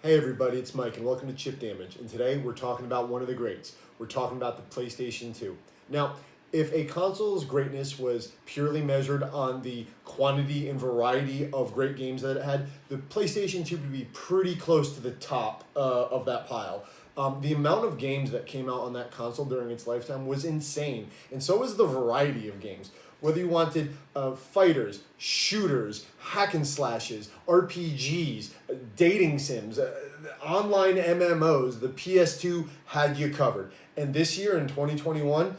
Hey everybody, it's Mike and welcome to Chip Damage. And today we're talking about one of the greats. We're talking about the PlayStation 2. Now, if a console's greatness was purely measured on the quantity and variety of great games that it had, the PlayStation 2 would be pretty close to the top of that pile. The amount of games that came out on that console during its lifetime was insane, and so was the variety of games. Whether you wanted fighters, shooters, hack and slashes, RPGs, dating sims, online MMOs, the PS2 had you covered. And this year in 2021,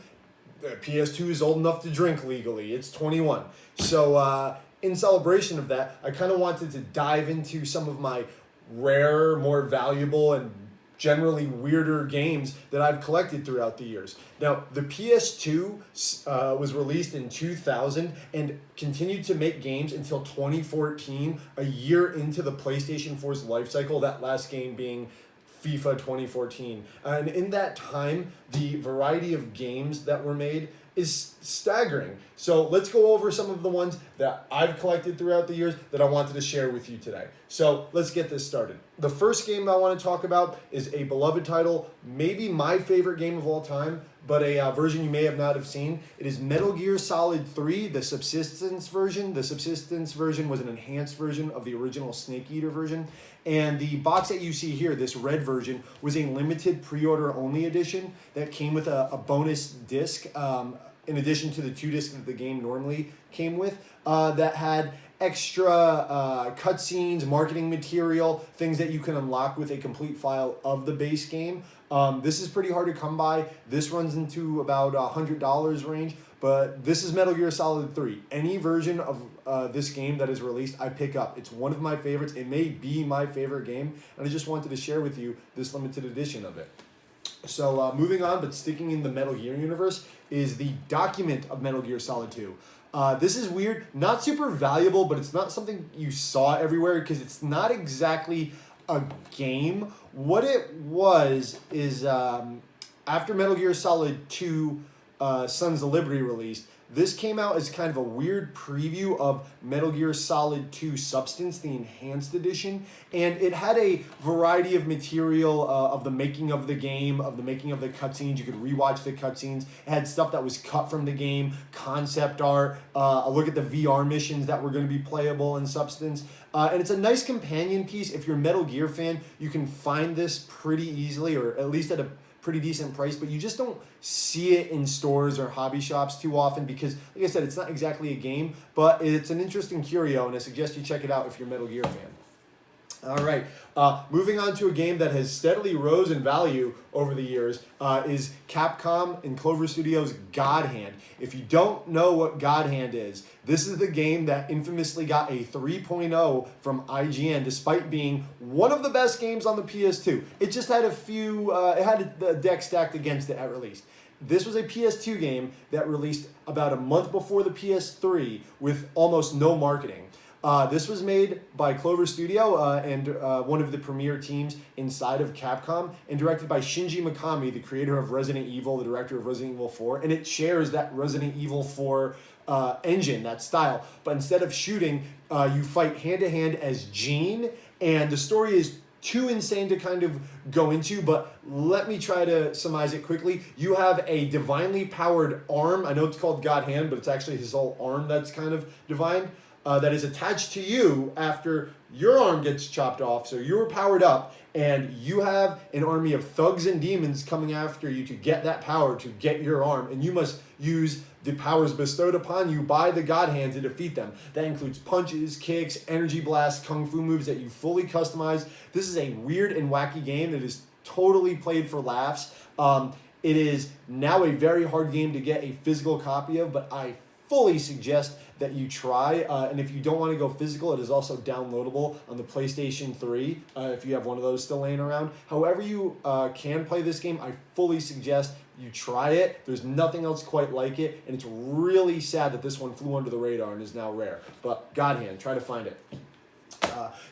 the PS2 is old enough to drink legally. It's 21. So in celebration of that, I kind of wanted to dive into some of my rare, more valuable, and generally weirder games that I've collected throughout the years. Now, the PS2 was released in 2000 and continued to make games until 2014, a year into the PlayStation 4's life cycle, that last game being FIFA 2014. And in that time, the variety of games that were made is staggering. So let's go over some of the ones that I've collected throughout the years that I wanted to share with you today. So let's get this started. The first game I want to talk about is a beloved title, maybe my favorite game of all time, but a version you may have not have seen. It is Metal Gear Solid 3, the Subsistence version. The Subsistence version was an enhanced version of the original Snake Eater version. And the box that you see here, this red version, was a limited pre-order only edition that came with a bonus disc, in addition to the 2 discs that the game normally came with, that had extra cutscenes, marketing material, things that you can unlock with a complete file of the base game. This is pretty hard to come by. This runs into about $100 range, but this is Metal Gear Solid 3. Any version of this game that is released, I pick up. It's one of my favorites. It may be my favorite game, and I just wanted to share with you this limited edition of it. So moving on, but sticking in the Metal Gear universe, is the document of Metal Gear Solid 2. This is weird, not super valuable, but it's not something you saw everywhere because it's not exactly a game. What it was is after Metal Gear Solid 2 Sons of Liberty released, this came out as kind of a weird preview of Metal Gear Solid 2 Substance, the Enhanced Edition, and it had a variety of material of the making of the game, of the making of the cutscenes. You could rewatch the cutscenes. It had stuff that was cut from the game, concept art, a look at the VR missions that were going to be playable in Substance. And it's a nice companion piece. If you're a Metal Gear fan, you can find this pretty easily, or at least at a pretty decent price, but you just don't see it in stores or hobby shops too often because, like I said, it's not exactly a game, but it's an interesting curio, and I suggest you check it out if you're a Metal Gear fan. All right, moving on to a game that has steadily rose in value over the years is Capcom and Clover Studios' God Hand. If you don't know what God Hand is, this is the game that infamously got a 3.0 from IGN despite being one of the best games on the PS2. It just had it had the deck stacked against it at release. This was a PS2 game that released about a month before the PS3 with almost no marketing. This was made by Clover Studio and one of the premier teams inside of Capcom, and directed by Shinji Mikami, the creator of Resident Evil, the director of Resident Evil 4, and it shares that Resident Evil 4 engine, that style. But instead of shooting, you fight hand-to-hand as Jean, and the story is too insane to kind of go into, but let me try to surmise it quickly. You have a divinely powered arm. I know it's called God Hand, but it's actually his whole arm that's kind of divine. That is attached to you after your arm gets chopped off. So you're powered up, and you have an army of thugs and demons coming after you to get that power, to get your arm, and you must use the powers bestowed upon you by the God Hand to defeat them. That includes punches, kicks, energy blasts, kung fu moves that you fully customize. This is a weird and wacky game that is totally played for laughs. It is now a very hard game to get a physical copy of, but I fully suggest that you try, and if you don't want to go physical, it is also downloadable on the PlayStation 3 if you have one of those still laying around. However you can play this game, I fully suggest you try it. There's nothing else quite like it, and it's really sad that this one flew under the radar and is now rare. But God Hand, try to find it.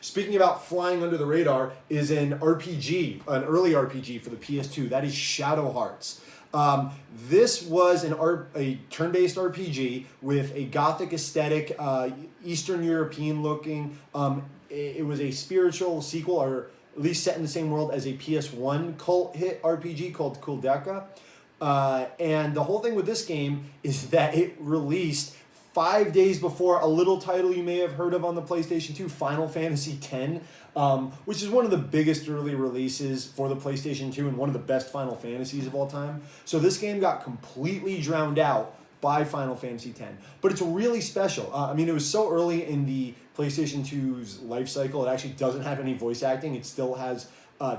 Speaking about flying under the radar is an RPG, an early RPG for the PS2. That is Shadow Hearts. This was a turn-based RPG with a gothic aesthetic, Eastern European looking. It was a spiritual sequel, or at least set in the same world as a PS1 cult hit RPG called Kuldeka. And the whole thing with this game is that it released 5 days before a little title you may have heard of on the PlayStation 2, Final Fantasy X, which is one of the biggest early releases for the PlayStation 2 and one of the best Final Fantasies of all time. So this game got completely drowned out by Final Fantasy X. But it's really special. I mean, it was so early in the PlayStation 2's life cycle, it actually doesn't have any voice acting. It still has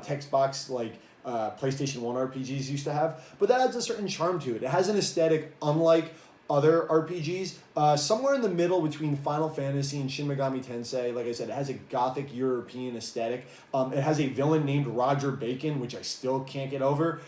text box like PlayStation 1 RPGs used to have. But that adds a certain charm to it. It has an aesthetic unlike other RPGs, somewhere in the middle between Final Fantasy and Shin Megami Tensei. Like I said, it has a gothic European aesthetic. It has a villain named Roger Bacon, which I still can't get over.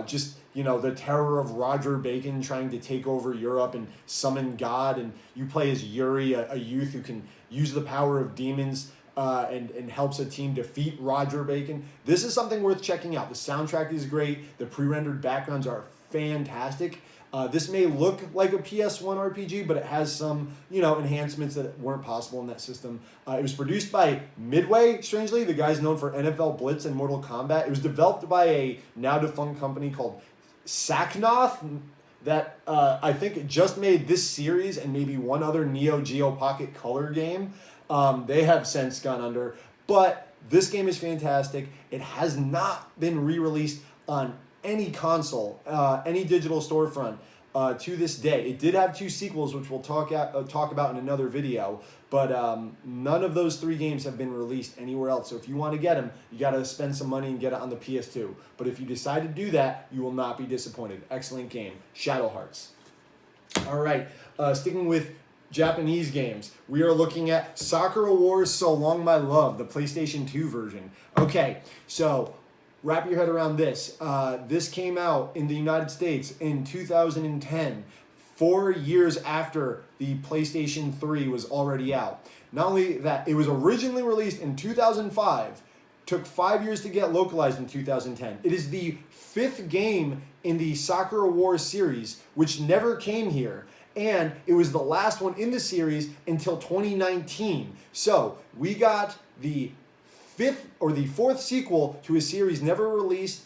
Just, you know, the terror of Roger Bacon trying to take over Europe and summon God. And you play as Yuri, a youth who can use the power of demons and helps a team defeat Roger Bacon. This is something worth checking out. The soundtrack is great. The pre-rendered backgrounds are fantastic. This may look like a PS1 RPG, but it has some, you know, enhancements that weren't possible in that system. It was produced by Midway, strangely, the guys known for NFL Blitz and Mortal Kombat. It was developed by a now-defunct company called Saknoth that I think just made this series and maybe one other Neo Geo Pocket Color game. They have since gone under, but this game is fantastic. It has not been re-released on any console, any digital storefront to this day. It did have 2 sequels, which we'll talk about in another video, but none of those 3 games have been released anywhere else. So if you want to get them, you got to spend some money and get it on the PS2. But if you decide to do that, you will not be disappointed. Excellent game. Shadow Hearts. All right, sticking with Japanese games, we are looking at Sakura Wars So Long My Love, the PlayStation 2 version. Okay, so wrap your head around this. This came out in the United States in 2010, 4 years after the PlayStation 3 was already out. Not only that, it was originally released in 2005, took 5 years to get localized in 2010. It is the 5th game in the Sakura Wars series, which never came here. And it was the last one in the series until 2019. So we got the 4th sequel to a series never released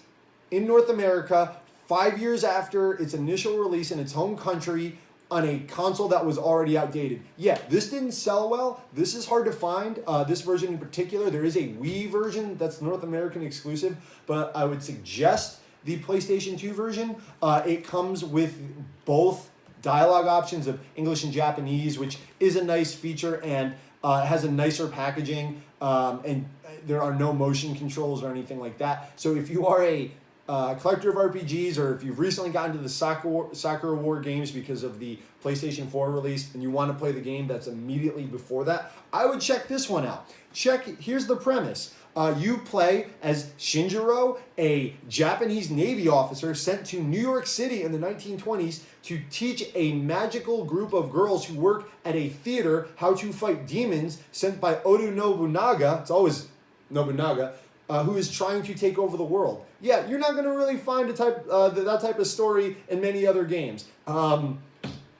in North America 5 years after its initial release in its home country on a console that was already outdated. Yeah, this didn't sell well. This is hard to find. This version in particular, there is a Wii version that's North American exclusive, but I would suggest the PlayStation 2 version. It comes with both dialogue options of English and Japanese, which is a nice feature, and it has a nicer packaging, and there are no motion controls or anything like that. So if you are a collector of RPGs, or if you've recently gotten to the Sakura War games because of the PlayStation 4 release and you want to play the game that's immediately before that, I would check this one out. Here's the premise. You play as Shinjiro, a Japanese Navy officer sent to New York City in the 1920s to teach a magical group of girls who work at a theater how to fight demons sent by Oda Nobunaga. It's always Nobunaga. Who is trying to take over the world. Yeah, you're not going to really find that type of story in many other games.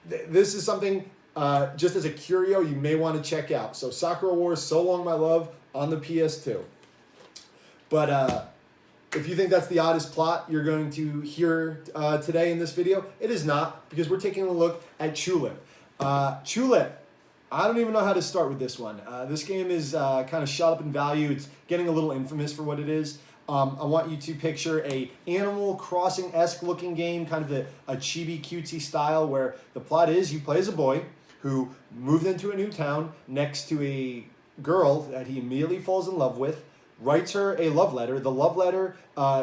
This is something, just as a curio, you may want to check out. So Sakura Wars So Long My Love on the PS2. But if you think that's the oddest plot you're going to hear today in this video, it is not, because we're taking a look at Chulip. Chulip. I don't even know how to start with this one. This game is kind of shot up in value. It's getting a little infamous for what it is. I want you to picture a Animal Crossing-esque looking game, kind of a chibi cutesy style, where the plot is you play as a boy who moved into a new town next to a girl that he immediately falls in love with, writes her a love letter. The love letter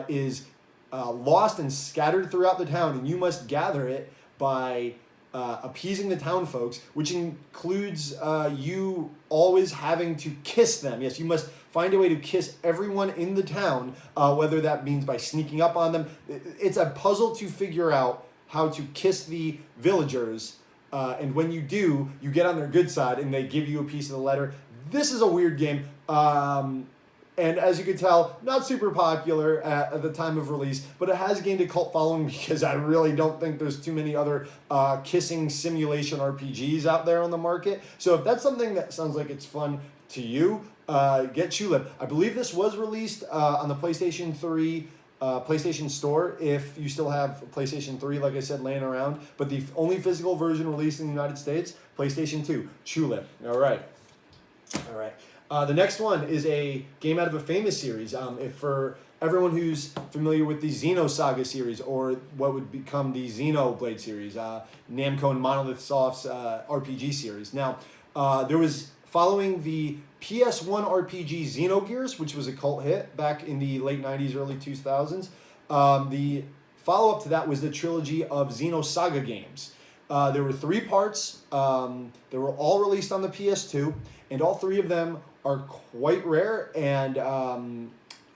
is lost and scattered throughout the town, and you must gather it by appeasing the town folks, which includes you always having to kiss them. Yes, you must find a way to kiss everyone in the town, whether that means by sneaking up on them. It's a puzzle to figure out how to kiss the villagers, and when you do, you get on their good side and they give you a piece of the letter. This is a weird game. And as you can tell, not super popular at the time of release, but it has gained a cult following because I really don't think there's too many other kissing simulation RPGs out there on the market. So if that's something that sounds like it's fun to you, get Chulip. I believe this was released on the PlayStation 3 PlayStation Store if you still have PlayStation 3, like I said, laying around. But the only physical version released in the United States, PlayStation 2, Chulip. All right. The next one is a game out of a famous series. If for everyone who's familiar with the Xenosaga series, or what would become the Xenoblade series, Namco and Monolith Soft's RPG series. Now, there was, following the PS1 RPG Xenogears, which was a cult hit back in the late 90s, early 2000s, the follow-up to that was the trilogy of Xenosaga games. There were 3 parts. They were all released on the PS2, and all 3 of them are quite rare and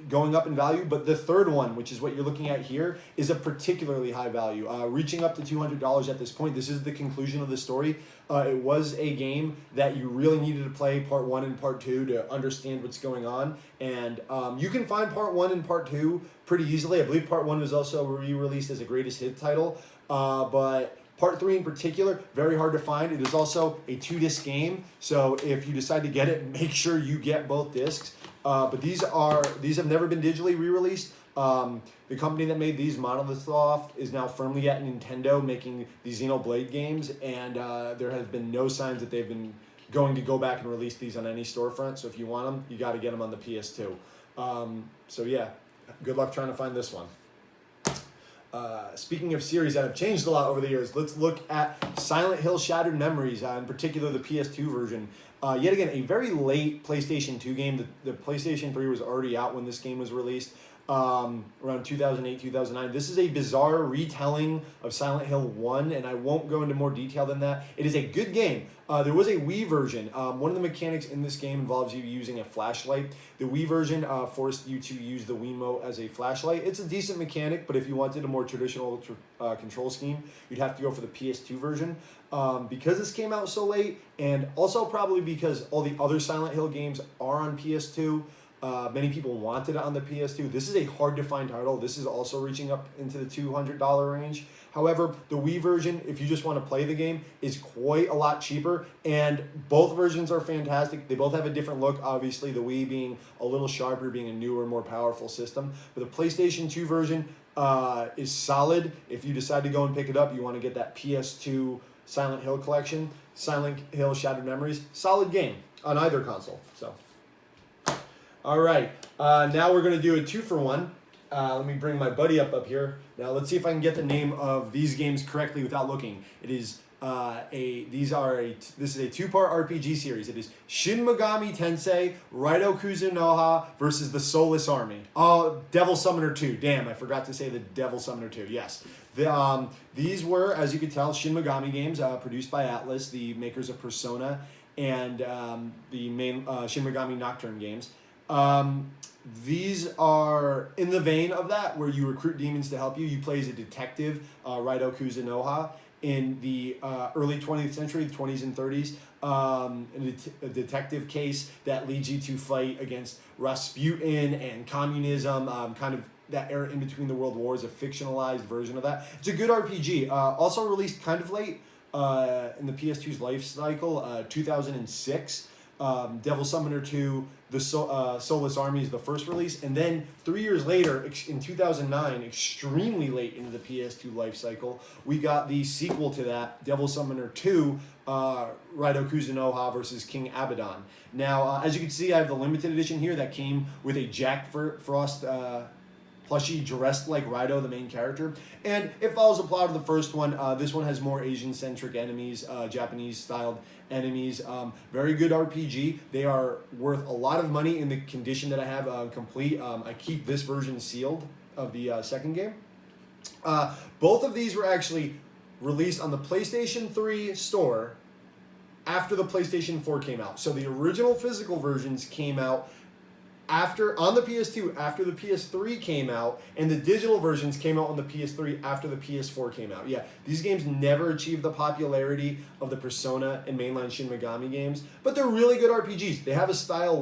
going up in value. But the third one, which is what you're looking at here, is a particularly high value, reaching up to $200 at this point. This is the conclusion of the story. It was a game that you really needed to play Part 1 and Part 2 to understand what's going on. And you can find Part 1 and Part 2 pretty easily. I believe Part 1 was also re-released as a greatest hit title. But Part 3 in particular, very hard to find. It is also a 2-disc game, so if you decide to get it, make sure you get both discs. But these have never been digitally re-released. The company that made these, Monolith Soft, is now firmly at Nintendo making the Xenoblade games, and there has been no signs that they've been going to go back and release these on any storefront. So if you want them, you got to get them on the PS2. So yeah, good luck trying to find this one. Speaking of series that have changed a lot over the years, let's look at Silent Hill Shattered Memories, in particular the PS2 version. Yet again, a very late PlayStation 2 game. The PlayStation 3 was already out when this game was released, around 2008, 2009. This is a bizarre retelling of Silent Hill 1, and I won't go into more detail than that. It is a good game. There was a Wii version. One of the mechanics in this game involves you using a flashlight. The Wii version forced you to use the Wiimote as a flashlight. It's a decent mechanic, but if you wanted a more traditional control scheme, you'd have to go for the PS2 version. Because this came out so late, and also probably because all the other Silent Hill games are on PS2, many people wanted it on the PS2. This is a hard-to-find title. This is also reaching up into the $200 range. However, the Wii version, if you just want to play the game, is quite a lot cheaper, and both versions are fantastic. They both have a different look, obviously, the Wii being a little sharper, being a newer, more powerful system. But the PlayStation 2 version is solid. If you decide to go and pick it up, you want to get that PS2 Silent Hill collection, Silent Hill Shattered Memories. Solid game on either console. So, all right, now we're going to do a 2-for-1. Let me bring my buddy up here. Now let's see if I can get the name of these games correctly without looking. It is this is a 2-part RPG series. It is Shin Megami Tensei Raito Kuzunoha versus the Soulless Army. Oh, Devil Summoner 2. Damn, I forgot to say the Devil Summoner 2. Yes. These were, as you could tell, Shin Megami games produced by Atlus, the makers of Persona and the main Shin Megami Nocturne games. These are in the vein of that, where you recruit demons to help you. You play as a detective, Raito Kuzunoha, in the early 20th century, the 20s and 30s, a detective case that leads you to fight against Rasputin and communism, kind of that era in between the world wars, a fictionalized version of that. It's a good RPG. Also released kind of late in the PS2's life cycle, 2006. Devil Summoner 2, the Soulless Army is the first release, and then 3 years later, in 2009, extremely late into the PS2 life cycle, we got the sequel to that, Devil Summoner 2, Raito Kuzunoha versus King Abaddon. Now, as you can see, I have the limited edition here that came with a Jack Frost plushie dressed like Raito, the main character, and it follows the plot of the first one. This one has more Asian-centric enemies, Japanese-styled enemies. Very good RPG. They are worth a lot of money in the condition that I have complete. I keep this version sealed of the second game. Both of these were actually released on the PlayStation 3 store after the PlayStation 4 came out. So the original physical versions came out on the PS2 after the PS3 came out, and the digital versions came out on the PS3 after the PS4 came out. Yeah, these games never achieved the popularity of the Persona and mainline Shin Megami games, but they're really good RPGs. They have a style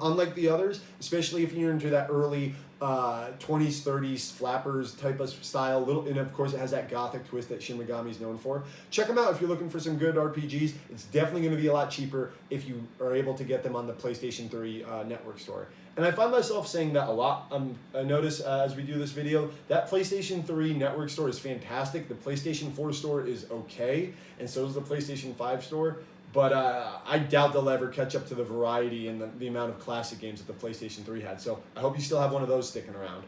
unlike the others, especially if you're into that early 20s, 30s flappers type of style. And of course, it has that gothic twist that Shin Megami is known for. Check them out if you're looking for some good RPGs. It's definitely going to be a lot cheaper if you are able to get them on the PlayStation 3 network store. And I find myself saying that a lot. I notice as we do this video that PlayStation 3 network store is fantastic. The PlayStation 4 store is okay, and so is the PlayStation 5 store. But I doubt they'll ever catch up to the variety and the amount of classic games that the PlayStation 3 had. So I hope you still have one of those sticking around.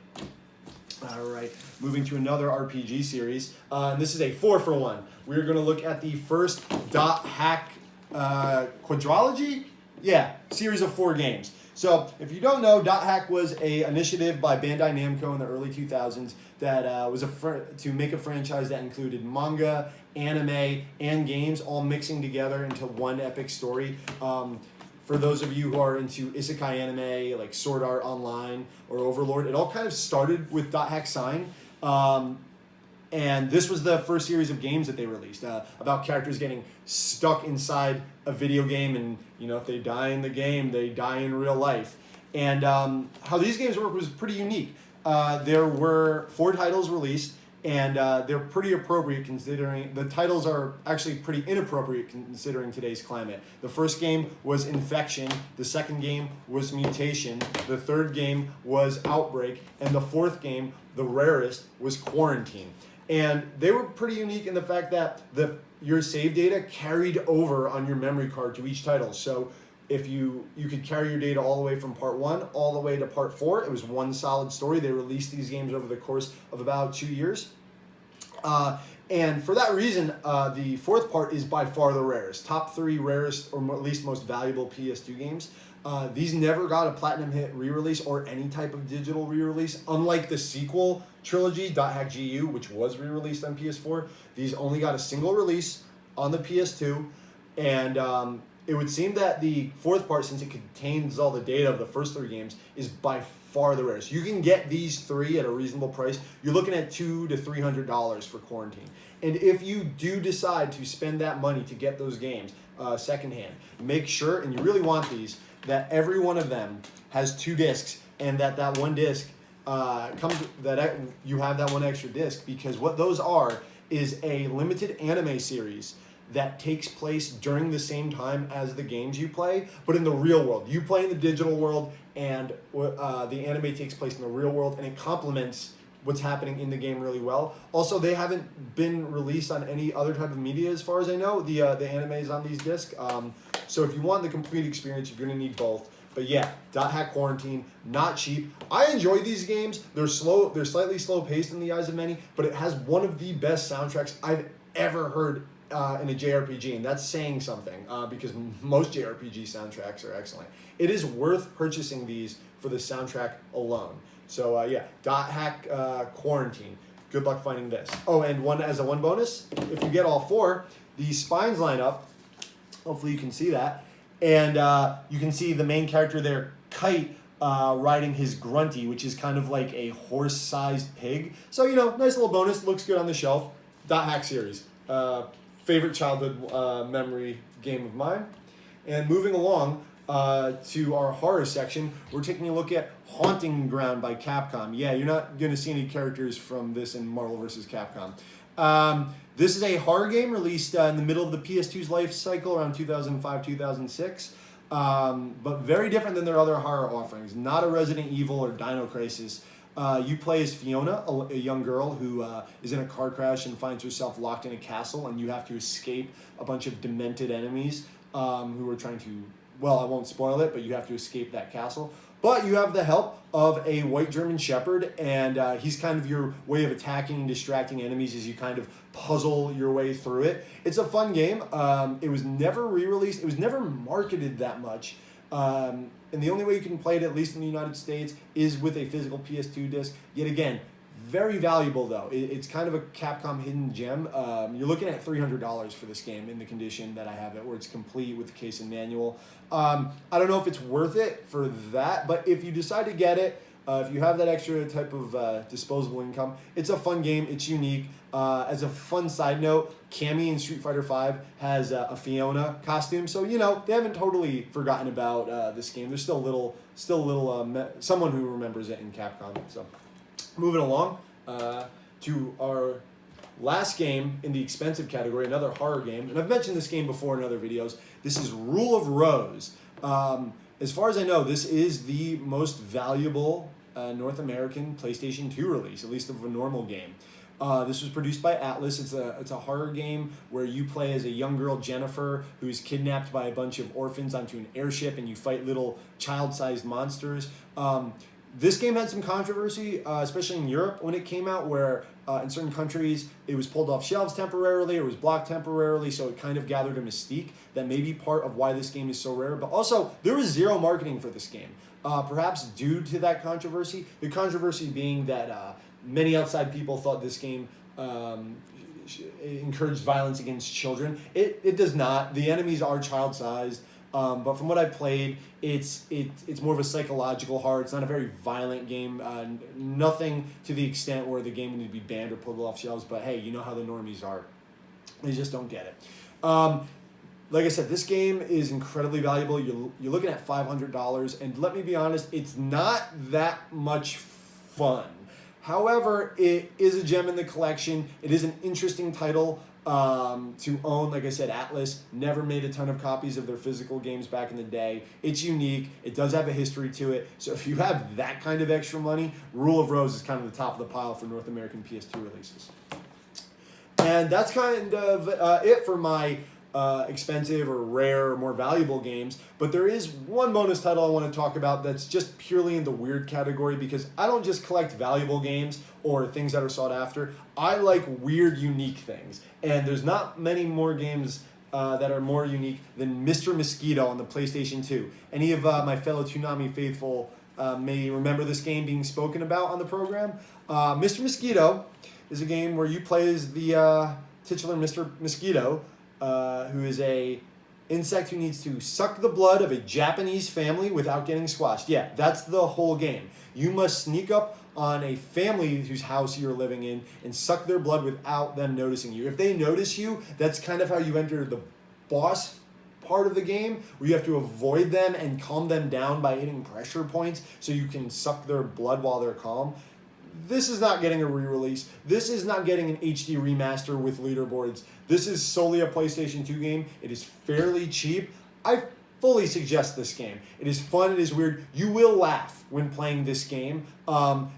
All right, moving to another RPG series. And this is a 4-for-1. We're going to look at the first DotHack quadrilogy? Yeah, series of 4 games. So if you don't know, DotHack was an initiative by Bandai Namco in the early 2000s that was to make a franchise that included manga, anime, and games all mixing together into one epic story. For those of you who are into isekai anime, like Sword Art Online or Overlord, it all kind of started with DotHack Sign. And this was the first series of games that they released about characters getting stuck inside a video game, and if they die in the game, they die in real life. And how these games work was pretty unique. There were 4 titles released, and they're pretty appropriate considering the titles are actually pretty inappropriate considering today's climate. The first game was Infection, the second game was Mutation, the third game was Outbreak, and the fourth game, the rarest, was Quarantine. And they were pretty unique in the fact that your save data carried over on your memory card to each title. So if you could carry your data all the way from part 1 all the way to part 4. It was one solid story. They released these games over the course of about 2 years. And for that reason, the fourth part is by far the rarest. Top 3 rarest, or at least most valuable PS2 games. These never got a platinum hit re-release or any type of digital re-release. Unlike the sequel trilogy, DotHack GU, which was re-released on PS4, these only got a single release on the PS2. And it would seem that the fourth part, since it contains all the data of the first 3 games, is by far the rarest. You can get these 3 at a reasonable price. You're looking at $200 to $300 for Quarantine. And if you do decide to spend that money to get those games secondhand, make sure, and you really want these, that every one of them has 2 discs, and that one disc you have that one extra disc, because what those are is a limited anime series that takes place during the same time as the games you play, but in the real world. You play in the digital world, and the anime takes place in the real world, and it complements what's happening in the game really well. Also, they haven't been released on any other type of media as far as I know. The anime is on these discs. So if you want the complete experience, you're going to need both. But yeah, DotHack Quarantine, not cheap. I enjoy these games. They're slow. They're slightly slow-paced in the eyes of many, but it has one of the best soundtracks I've ever heard in a JRPG, and that's saying something because most JRPG soundtracks are excellent. It is worth purchasing these for the soundtrack alone. So yeah, DotHack Quarantine. Good luck finding this. Oh, and one bonus, if you get all 4, the spines line up. Hopefully you can see that. And you can see the main character there, Kite, riding his Grunty, which is kind of like a horse-sized pig. So, nice little bonus. Looks good on the shelf. DotHack series. Favorite childhood memory game of mine. And moving along to our horror section, we're taking a look at Haunting Ground by Capcom. Yeah, you're not going to see any characters from this in Marvel vs. Capcom. This is a horror game released in the middle of the PS2's life cycle around 2005, 2006. But very different than their other horror offerings. Not a Resident Evil or Dino Crisis. You play as Fiona, a young girl who is in a car crash and finds herself locked in a castle, and you have to escape a bunch of demented enemies who are trying to, well, I won't spoil it, but you have to escape that castle. But you have the help of a white German Shepherd, and he's kind of your way of attacking and distracting enemies as you kind of puzzle your way through it. It's a fun game. It was never re-released. It was never marketed that much. And the only way you can play it, at least in the United States, is with a physical PS2 disc. Yet again, very valuable though. It's kind of a Capcom hidden gem. You're looking at $300 for this game in the condition that I have it, where it's complete with the case and manual. I don't know if it's worth it for that, but if you decide to get it, If you have that extra type of disposable income, it's a fun game. It's unique. As a fun side note, Cammy in Street Fighter V has a Fiona costume, so they haven't totally forgotten about this game. There's still a little, someone who remembers it in Capcom. So, moving along to our last game in the expensive category, another horror game, and I've mentioned this game before in other videos. This is Rule of Rose. As far as I know, this is the most valuable North American PlayStation 2 release, at least of a normal game. This was produced by Atlas. It's a horror game where you play as a young girl, Jennifer, who is kidnapped by a bunch of orphans onto an airship, and you fight little child-sized monsters. This game had some controversy, especially in Europe when it came out, where in certain countries it was pulled off shelves temporarily, or it was blocked temporarily, so it kind of gathered a mystique that may be part of why this game is so rare. But also, there was zero marketing for this game, perhaps due to that controversy. The controversy being that many outside people thought this game encouraged violence against children. It does not. The enemies are child-sized. But from what I've played, it's more of a psychological horror. It's not a very violent game. Nothing to the extent where the game would need to be banned or pulled off shelves. But hey, you know how the normies are. They just don't get it. Like I said, this game is incredibly valuable. You're looking at $500, and let me be honest, it's not that much fun. However, it is a gem in the collection. It is an interesting title to own. Like I said, Atlas never made a ton of copies of their physical games back in the day. It's unique. It does have a history to it. So if you have that kind of extra money, Rule of Rose is kind of the top of the pile for North American PS2 releases. And that's kind of it for my expensive or rare or more valuable games. But there is one bonus title I want to talk about that's just purely in the weird category, because I don't just collect valuable games or things that are sought after. I like weird, unique things. And there's not many more games that are more unique than Mr. Mosquito on the PlayStation 2. Any of my fellow Toonami faithful may remember this game being spoken about on the program. Mr. Mosquito is a game where you play as the titular Mr. Mosquito, who is a insect who needs to suck the blood of a Japanese family without getting squashed. Yeah, that's the whole game. You must sneak up on a family whose house you're living in and suck their blood without them noticing you. If they notice you, that's kind of how you enter the boss part of the game, where you have to avoid them and calm them down by hitting pressure points so you can suck their blood while they're calm. This is not getting a re-release. This is not getting an HD remaster with leaderboards. This is solely a PlayStation 2 game. It is fairly cheap. I fully suggest this game. It is fun. It is weird. You will laugh when playing this game.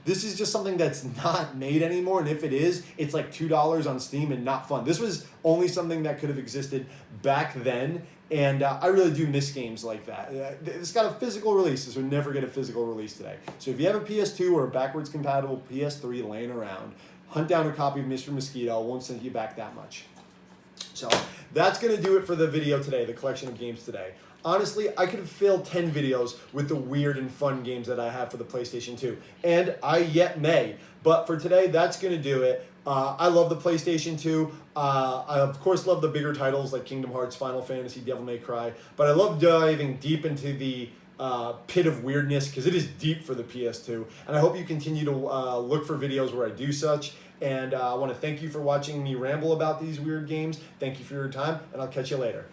This is just something that's not made anymore, and if it is, it's like $2 on Steam and not fun. This was only something that could have existed back then, and I really do miss games like that. It's got a physical release. This would never get a physical release today. So if you have a PS2 or a backwards compatible PS3 laying around, hunt down a copy of Mr. Mosquito. It won't send you back that much. So that's going to do it for the video today, the collection of games today. Honestly, I could have filled 10 videos with the weird and fun games that I have for the PlayStation 2, and I yet may. But for today, that's going to do it. I love the PlayStation 2. I, of course, love the bigger titles like Kingdom Hearts, Final Fantasy, Devil May Cry. But I love diving deep into the pit of weirdness, because it is deep for the PS2. And I hope you continue to look for videos where I do such. And I want to thank you for watching me ramble about these weird games. Thank you for your time, and I'll catch you later.